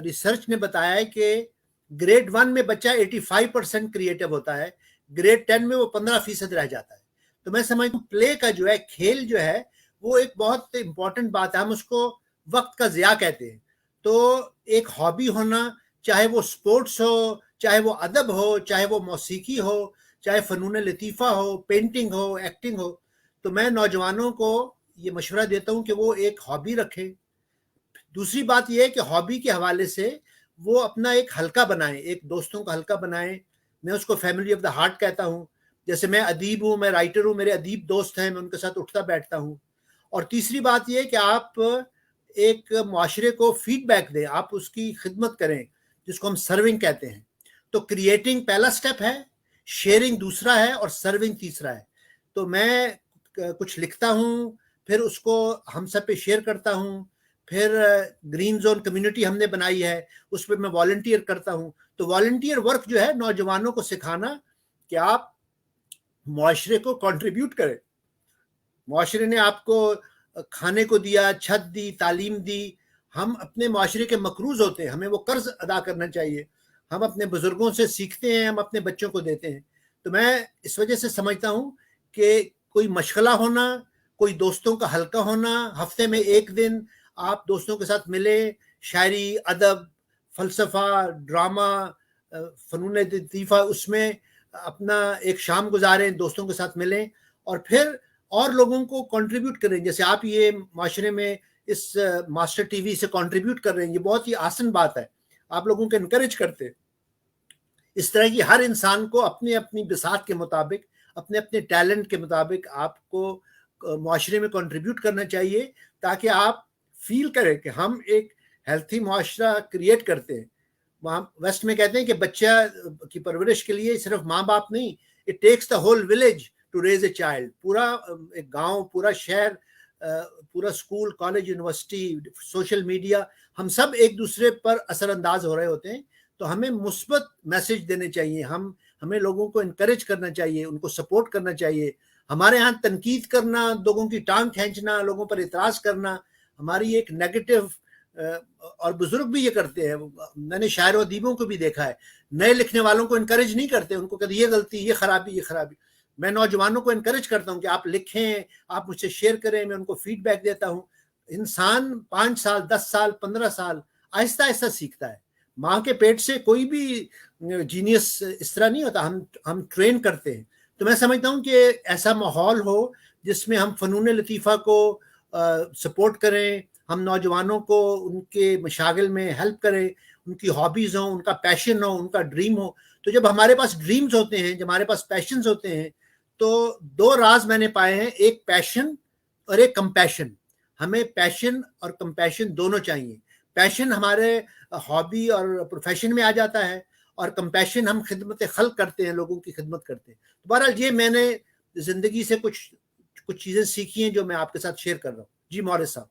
ریسرچ نے بتایا ہے کہ گریڈ 1 میں بچہ 85% کریٹو ہوتا ہے, گریڈ 10 میں وہ 15% رہ جاتا ہے. تو میں سمجھتا ہوں پلے کا جو ہے, کھیل جو ہے, وہ ایک بہت امپورٹنٹ بات ہے. ہم اس کو وقت کا ضیاع کہتے ہیں. تو ایک ہابی ہونا, چاہے وہ سپورٹس ہو, چاہے وہ ادب ہو, چاہے وہ موسیقی ہو, چاہے فنون لطیفہ ہو, پینٹنگ ہو, ایکٹنگ ہو, تو میں نوجوانوں کو یہ مشورہ دیتا ہوں کہ وہ ایک ہابی رکھیں. دوسری بات یہ ہے کہ ہابی کے حوالے سے وہ اپنا ایک حلقہ بنائیں, ایک دوستوں کا حلقہ بنائیں. میں اس کو فیملی آف دا ہارٹ کہتا ہوں. جیسے میں ادیب ہوں, میں رائٹر ہوں, میرے ادیب دوست ہیں, میں ان کے ساتھ اٹھتا بیٹھتا ہوں. اور تیسری بات یہ کہ آپ ایک معاشرے کو فیڈ بیک دیں, آپ اس کی خدمت کریں, جس کو ہم سرونگ کہتے ہیں. تو کریٹنگ پہلا سٹیپ ہے, شیئرنگ دوسرا ہے, اور سرونگ تیسرا ہے. تو میں کچھ لکھتا ہوں, پھر اس کو ہم سب پہ شیئر کرتا ہوں. پھر گرین زون کمیونٹی ہم نے بنائی ہے, اس پہ میں والنٹیئر کرتا ہوں. تو والنٹیئر ورک جو ہے نوجوانوں کو سکھانا کہ آپ معاشرے کو کنٹریبیوٹ کریں. معاشرے نے آپ کو کھانے کو دیا, چھت دی, تعلیم دی. ہم اپنے معاشرے کے مقروض ہوتے ہیں, ہمیں وہ قرض ادا کرنا چاہیے. ہم اپنے بزرگوں سے سیکھتے ہیں, ہم اپنے بچوں کو دیتے ہیں. تو میں اس وجہ سے سمجھتا ہوں کہ کوئی مشغلہ ہونا, کوئی دوستوں کا حلقہ ہونا, ہفتے میں ایک دن آپ دوستوں کے ساتھ ملیں, شاعری, ادب, فلسفہ, ڈرامہ, فنون لطیفہ, اس میں اپنا ایک شام گزاریں, دوستوں کے ساتھ ملیں, اور پھر اور لوگوں کو کنٹریبیوٹ کریں. جیسے آپ یہ معاشرے میں اس ماسٹر ٹی وی سے کنٹریبیوٹ کر رہے ہیں, یہ بہت ہی آسان بات ہے. آپ لوگوں کو انکریج کرتے. اس طرح کی ہر انسان کو اپنی اپنی بساط کے مطابق, اپنے اپنے ٹیلنٹ کے مطابق آپ کو معاشرے میں کنٹریبیوٹ کرنا چاہیے, تاکہ آپ فیل کریں کہ ہم ایک ہیلتھی معاشرہ کریٹ کرتے ہیں. ویسٹ میں کہتے ہیں کہ بچہ کی پرورش کے لیے صرف ماں باپ نہیں, it takes the whole village to raise a child. پورا ایک گاؤں, پورا شہر, پورا school, college, university, social media, ہم سب ایک دوسرے پر اثر انداز ہو رہے ہوتے ہیں. تو ہمیں مثبت میسج دینے چاہیے, ہمیں لوگوں کو انکریج کرنا چاہیے, ان کو سپورٹ کرنا چاہیے. ہمارے ہاں تنقید کرنا, لوگوں کی ٹانگ کھینچنا, لوگوں پر اعتراض کرنا ہماری ایک نیگیٹو, اور بزرگ بھی یہ کرتے ہیں. میں نے شاعر و ادیبوں کو بھی دیکھا ہے, نئے لکھنے والوں کو انکریج نہیں کرتے, ان کو کہتے یہ غلطی, یہ خرابی, یہ خرابی. میں نوجوانوں کو انکریج کرتا ہوں کہ آپ لکھیں, آپ مجھ سے شیئر کریں, میں ان کو فیڈ بیک دیتا ہوں. انسان 5 سال, 10 سال, 15 سال آہستہ آہستہ سیکھتا ہے. ماں کے پیٹ سے کوئی بھی جینیس اس طرح نہیں ہوتا, ہم ٹرین کرتے ہیں. تو میں سمجھتا ہوں کہ ایسا ماحول ہو جس میں ہم فنون لطیفہ کو سپورٹ کریں, ہم نوجوانوں کو ان کے مشاغل میں ہیلپ کریں, ان کی ہابیز ہوں, ان کا پیشن ہو, ان کا ڈریم ہو. تو جب ہمارے پاس ڈریمز ہوتے ہیں, جب ہمارے پاس پیشنز ہوتے ہیں, تو 2 راز میں نے پائے ہیں, ایک پیشن اور ایک کمپیشن. ہمیں پیشن اور کمپیشن دونوں چاہیے. پیشن ہمارے ہابی اور پروفیشن میں آ جاتا ہے, اور کمپیشن ہم خدمت خلق کرتے ہیں, لوگوں کی خدمت کرتے ہیں. بہرحال یہ میں نے زندگی سے کچھ چیزیں سیکھی ہیں جو میں آپ کے ساتھ شیئر کر رہا ہوں. جی مورس صاحب.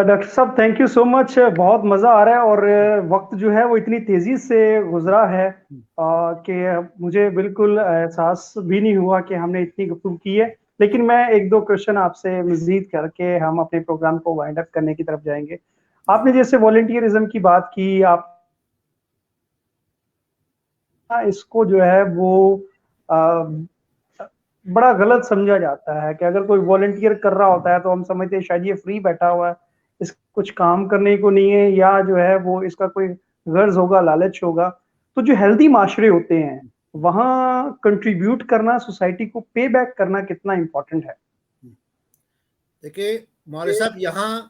ڈاکٹر صاحب تھینک یو سو مچ. بہت مزہ آ رہا ہے, اور وقت جو ہے وہ اتنی تیزی سے گزرا ہے کہ مجھے بالکل احساس بھی نہیں ہوا کہ ہم نے اتنی گفتگو کی ہے. لیکن میں 1-2 کوشچن آپ سے مزید کر کے ہم اپنے پروگرام کو وائنڈ اپ کرنے کی طرف جائیں گے. آپ نے جیسے والنٹیئرزم کی بات کی, آپ اس کو جو ہے وہ بڑا غلط سمجھا جاتا ہے کہ اگر کوئی والنٹیئر کر رہا ہوتا ہے تو ہم سمجھتے ہیں شاید یہ فری بیٹھا ہوا ہے, اس کچھ کام کرنے کو نہیں ہے, یا جو ہے وہ اس کا کوئی غرض ہوگا, لالچ ہوگا. تو جو ہیلدی معاشرے ہوتے ہیں وہاں کنٹریبیوٹ کرنا, سوسائٹی کو پے بیک کرنا کتنا امپورٹنٹ ہے؟ دیکھیے مولوی صاحب, یہاں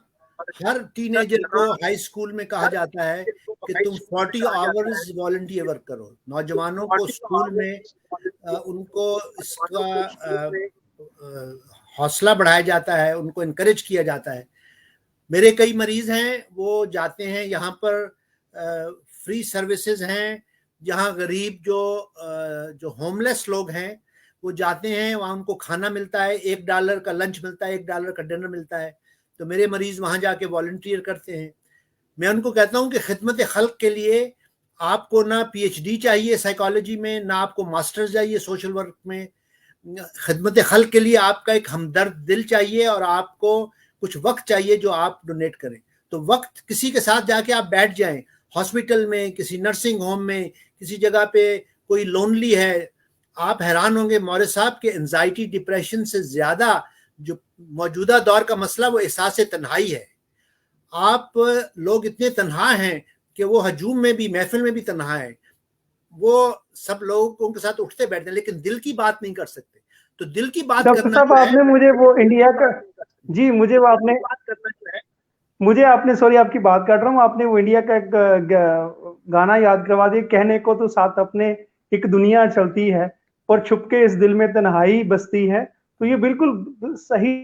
ہر ٹین ایجر کو ہائی اسکول میں کہا جاتا ہے کہ تم 40 آورز والنٹیئر ورک کرو. نوجوانوں کو اسکول میں ان کو اس کا حوصلہ بڑھایا جاتا ہے, ان کو انکریج کیا جاتا ہے. میرے کئی مریض ہیں, وہ جاتے ہیں, یہاں پر فری سروسز ہیں, جہاں غریب جو ہوم لیس لوگ ہیں وہ جاتے ہیں, وہاں ان کو کھانا ملتا ہے, $1 کا لنچ ملتا ہے, $1 کا ڈنر ملتا ہے. تو میرے مریض وہاں جا کے والنٹیئر کرتے ہیں. میں ان کو کہتا ہوں کہ خدمت خلق کے لیے آپ کو نہ PhD چاہیے سائیکالوجی میں, نہ آپ کو ماسٹرز چاہیے سوشل ورک میں, خدمت خلق کے لیے آپ کا ایک ہمدرد دل چاہیے اور آپ کو کچھ وقت چاہیے جو آپ ڈونیٹ کریں. تو وقت کسی کے ساتھ جا کے آپ بیٹھ جائیں, ہاسپٹل میں, کسی نرسنگ ہوم میں, کسی جگہ پہ کوئی لونلی ہے, آپ حیران ہوں گے مورث صاحب کہ انزائٹی ڈپریشن سے زیادہ جو موجودہ دور کا مسئلہ وہ احساس تنہائی ہے. آپ لوگ اتنے تنہا ہیں کہ وہ ہجوم میں بھی, محفل میں بھی تنہا ہے, وہ سب لوگوں کے ساتھ اٹھتے بیٹھتے ہیں لیکن دل کی بات نہیں کر سکتے. تو دل کی بات ڈاکٹر کرنا صاحب آپ نے مجھے وہ انڈیا کا, جی مجھے وہ آپ نے بات کرنا جو ہے, مجھے آپ نے, سوری آپ کی بات کر رہا ہوں, آپ نے وہ انڈیا کا ایک گانا یاد کروا دیا, کہنے کو تو ساتھ اپنے ایک دنیا چلتی ہے اور چھپ کے اس دل میں تنہائی بستی ہے. تو یہ بالکل صحیح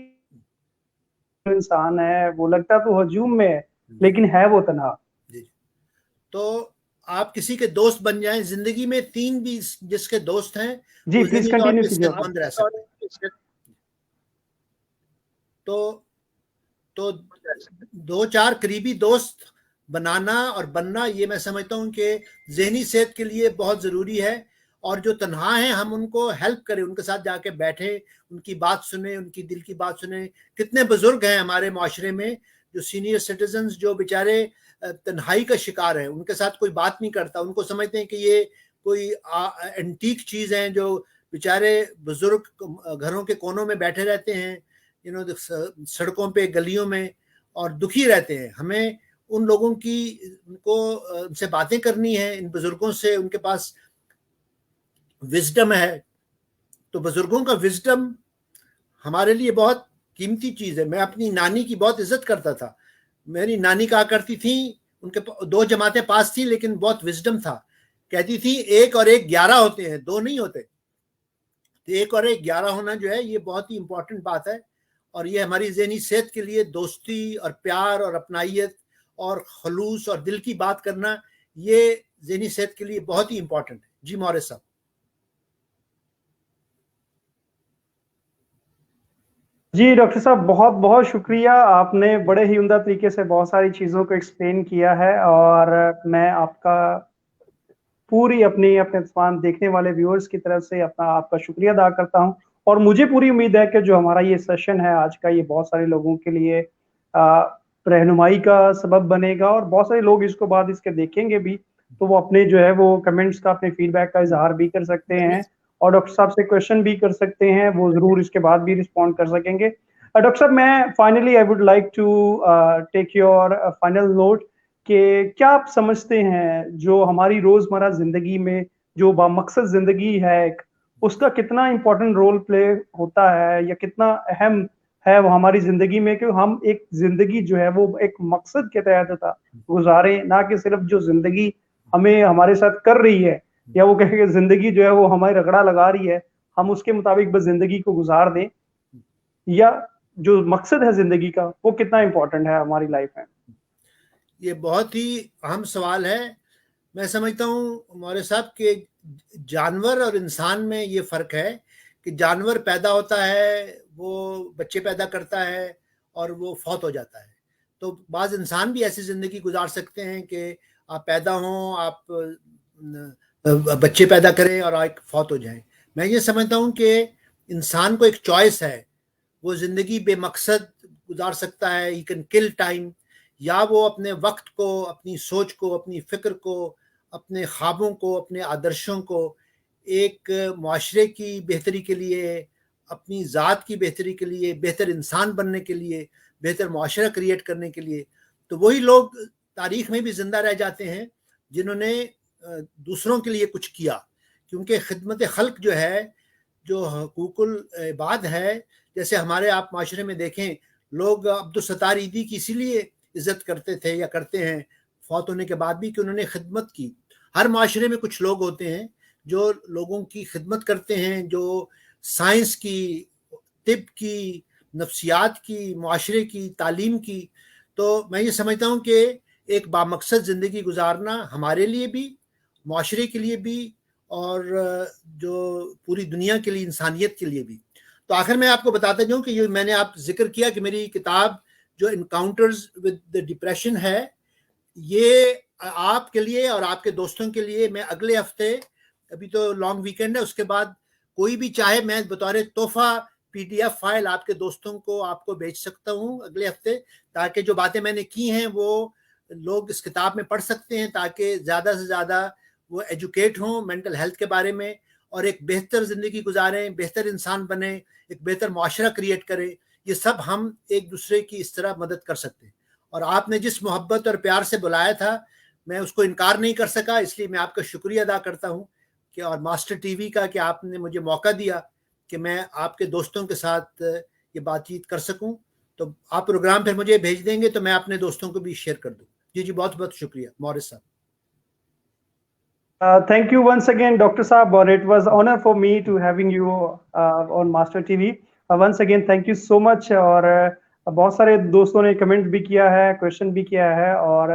انسان ہے, وہ لگتا تو ہجوم میں ہے لیکن ہے وہ تنہا. تو آپ کسی کے دوست بن جائیں. زندگی میں 3 بھی جس کے دوست ہیں جی وہ پلیز ذہنی طور کنٹینیو پہ کیجیے. صحت مند رہ سکتے ہیں. تو 2-4 قریبی دوست بنانا اور بننا یہ میں سمجھتا ہوں کہ ذہنی صحت کے لیے بہت ضروری ہے. اور جو تنہا ہیں ہم ان کو ہیلپ کریں, ان کے ساتھ جا کے بیٹھیں, ان کی بات سنیں, ان کی دل کی بات سنیں. کتنے بزرگ ہیں ہمارے معاشرے میں جو سینئر سٹیزنز جو بیچارے تنہائی کا شکار ہیں, ان کے ساتھ کوئی بات نہیں کرتا, ان کو سمجھتے ہیں کہ یہ کوئی اینٹیک چیز ہیں جو بیچارے بزرگ گھروں کے کونوں میں بیٹھے رہتے ہیں, سڑکوں پہ, گلیوں میں, اور دکھی رہتے ہیں. ہمیں ان لوگوں کی ان سے باتیں کرنی ہیں, ان بزرگوں سے, ان کے پاس وزڈم ہے. تو بزرگوں کا وزڈم ہمارے لیے بہت قیمتی چیز ہے. میں اپنی نانی کی بہت عزت کرتا تھا. میری نانی کہا کرتی تھی, ان کے 2 جماعتیں پاس تھیں لیکن بہت وزڈم تھا. کہتی تھی 1 اور 1 11 ہوتے ہیں, 2 نہیں ہوتے. 1 اور 1 11 ہونا جو ہے یہ بہت ہی امپورٹنٹ بات ہے. اور یہ ہماری ذہنی صحت کے لیے دوستی اور پیار اور اپنائیت اور خلوص اور دل کی بات کرنا, یہ ذہنی صحت کے لیے بہت ہی امپورٹنٹ ہے. جی مورث صاحب. جی ڈاکٹر صاحب بہت بہت شکریہ, آپ نے بڑے ہی عمدہ طریقے سے بہت ساری چیزوں کو ایکسپلین کیا ہے, اور میں آپ کا پوری اپنے تمام دیکھنے والے ویورز کی طرف سے آپ کا شکریہ ادا کرتا ہوں. اور مجھے پوری امید ہے کہ جو ہمارا یہ سیشن ہے آج کا, یہ بہت سارے لوگوں کے لیے رہنمائی کا سبب بنے گا, اور بہت سارے لوگ اس کو بعد اس کے دیکھیں گے بھی, تو وہ اپنے جو ہے وہ کمنٹس کا, اپنے فیڈ بیک کا اظہار بھی کر سکتے ہیں, اور ڈاکٹر صاحب سے کویشچن بھی کر سکتے ہیں, وہ ضرور اس کے بعد بھی رسپونڈ کر سکیں گے. ڈاکٹر صاحب میں finally I would like to take your final note کہ کیا آپ سمجھتے ہیں جو ہماری روزمرہ زندگی میں جو بامقصد زندگی ہے ایک, اس کا کتنا امپورٹنٹ رول پلے ہوتا ہے, یا کتنا اہم ہے وہ ہماری زندگی میں, کہ ہم ایک زندگی جو ہے وہ ایک مقصد کے تحت گزاریں, نہ کہ صرف جو زندگی ہمیں ہمارے ساتھ کر رہی ہے, یا وہ کہے کہ زندگی جو ہے وہ ہمیں رگڑا لگا رہی ہے, ہم اس کے مطابق بس زندگی کو گزار دیں, یا جو مقصد ہے زندگی کا وہ کتنا امپورٹنٹ ہے ہماری لائف میں. یہ بہت ہی اہم سوال ہے. میں سمجھتا ہوں مورث صاحب کہ جانور اور انسان میں یہ فرق ہے کہ جانور پیدا ہوتا ہے, وہ بچے پیدا کرتا ہے اور وہ فوت ہو جاتا ہے. تو بعض انسان بھی ایسی زندگی گزار سکتے ہیں کہ آپ پیدا ہوں, آپ بچے پیدا کریں اور آپ فوت ہو جائیں. میں یہ سمجھتا ہوں کہ انسان کو ایک چوائس ہے, وہ زندگی بے مقصد گزار سکتا ہے, ہی کین کل ٹائم, یا وہ اپنے وقت کو, اپنی سوچ کو, اپنی فکر کو, اپنے خوابوں کو, اپنے آدرشوں کو ایک معاشرے کی بہتری کے لیے, اپنی ذات کی بہتری کے لیے, بہتر انسان بننے کے لیے, بہتر معاشرہ کریٹ کرنے کے لیے. تو وہی لوگ تاریخ میں بھی زندہ رہ جاتے ہیں جنہوں نے دوسروں کے لیے کچھ کیا. کیونکہ خدمت خلق جو ہے, جو حقوق العباد ہے, جیسے ہمارے آپ معاشرے میں دیکھیں, لوگ عبدالستار ایدھی کی اسی لیے عزت کرتے تھے یا کرتے ہیں فوت ہونے کے بعد بھی, کہ انہوں نے خدمت کی. ہر معاشرے میں کچھ لوگ ہوتے ہیں جو لوگوں کی خدمت کرتے ہیں, جو سائنس کی, طب کی, نفسیات کی, معاشرے کی, تعلیم کی. تو میں یہ سمجھتا ہوں کہ ایک بامقصد زندگی گزارنا ہمارے لیے بھی, معاشرے کے لیے بھی, اور جو پوری دنیا کے لیے, انسانیت کے لیے بھی. تو آخر میں آپ کو بتاتا جاؤں کہ یہ میں نے آپ ذکر کیا کہ میری کتاب جو انکاؤنٹرز ود دا ڈپریشن ہے, یہ آپ کے لیے اور آپ کے دوستوں کے لیے میں اگلے ہفتے, ابھی تو لانگ ویکینڈ ہے, اس کے بعد کوئی بھی چاہے میں بطور تحفہ PDF فائل آپ کے دوستوں کو آپ کو بھیج سکتا ہوں اگلے ہفتے، تاکہ جو باتیں میں نے کی ہیں وہ لوگ اس کتاب میں پڑھ سکتے ہیں، تاکہ زیادہ سے زیادہ وہ ایجوکیٹ ہوں مینٹل ہیلتھ کے بارے میں، اور ایک بہتر زندگی گزاریں، بہتر انسان بنیں، ایک بہتر معاشرہ کریٹ کریں۔ یہ سب ہم ایک دوسرے کی اس طرح مدد کر سکتے ہیں۔ اور آپ نے جس محبت اور پیار سے بلایا تھا، میں اس کو انکار نہیں کر سکا، اس لیے میں آپ کا شکریہ ادا کرتا ہوں کہ اور ماسٹر ٹی وی کا کہ آپ نے مجھے موقع دیا کہ میں آپ کے دوستوں کے ساتھ یہ بات چیت کر سکوں۔ تو آپ پروگرام پھر مجھے بھیج دیں گے تو میں اپنے دوستوں کو بھی شیئر کر دوں۔ جی بہت بہت شکریہ مورس صاحب۔ Thank you once again, Dr. Saab, or it was honor for me to having you on Master TV. Once again, thank you so much. اور بہت سارے دوستوں نے کمنٹ بھی کیا ہے، کوشچن بھی کیا ہے، اور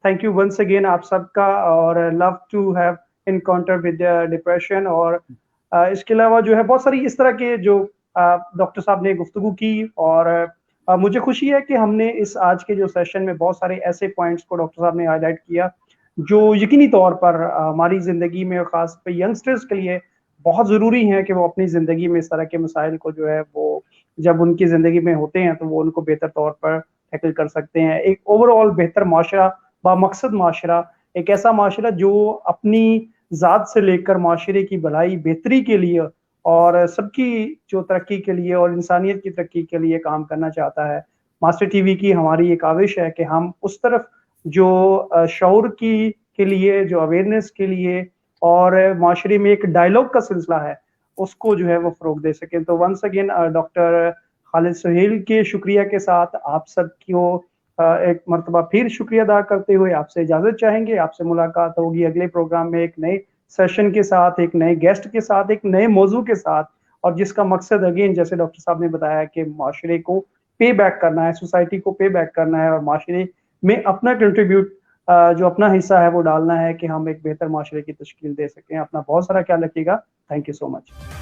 thank you once again آپ سب کا، اور love to have encounter with depression۔ اور اس کے علاوہ جو ہے بہت ساری اس طرح کے جو ڈاکٹر صاحب نے گفتگو کی، اور مجھے خوشی ہے کہ ہم نے اس آج کے جو سیشن میں بہت سارے ایسے پوائنٹس کو ڈاکٹر صاحب نے ہائی لائٹ کیا جو یقینی طور پر ہماری زندگی میں، اور خاص پہ ینگسٹرز کے لیے بہت ضروری ہیں کہ وہ اپنی زندگی میں اس طرح کے مسائل کو جو ہے وہ جب ان کی زندگی میں ہوتے ہیں تو وہ ان کو بہتر طور پر ٹیکل کر سکتے ہیں۔ ایک اوور آل بہتر معاشرہ، بامقصد معاشرہ، ایک ایسا معاشرہ جو اپنی ذات سے لے کر معاشرے کی بھلائی بہتری کے لیے اور سب کی جو ترقی کے لیے اور انسانیت کی ترقی کے لیے کام کرنا چاہتا ہے۔ ماسٹر ٹی وی کی ہماری ایک کاوش ہے کہ ہم اس طرف جو شعور کے لیے، جو اویئرنیس کے لیے، اور معاشرے میں ایک ڈائیلاگ کا سلسلہ ہے، اس کو جو ہے وہ فروغ دے سکیں۔ تو ونس اگین ڈاکٹر خالد سہیل کے شکریہ کے ساتھ آپ سب کو ایک مرتبہ پھر شکریہ ادا کرتے ہوئے آپ سے اجازت چاہیں گے۔ آپ سے ملاقات ہوگی اگلے پروگرام میں ایک نئے سیشن کے ساتھ، ایک نئے گیسٹ کے ساتھ، ایک نئے موضوع کے ساتھ، اور جس کا مقصد اگین جیسے ڈاکٹر صاحب نے بتایا کہ معاشرے کو پے بیک کرنا ہے، سوسائٹی کو پے بیک کرنا ہے، اور معاشرے میں اپنا کنٹریبیوٹ جو اپنا حصہ ہے وہ ڈالنا ہے کہ ہم ایک بہتر معاشرے کی تشکیل دے سکیں۔ اپنا بہت سارا خیال رکھیے گا۔ Thank you so much.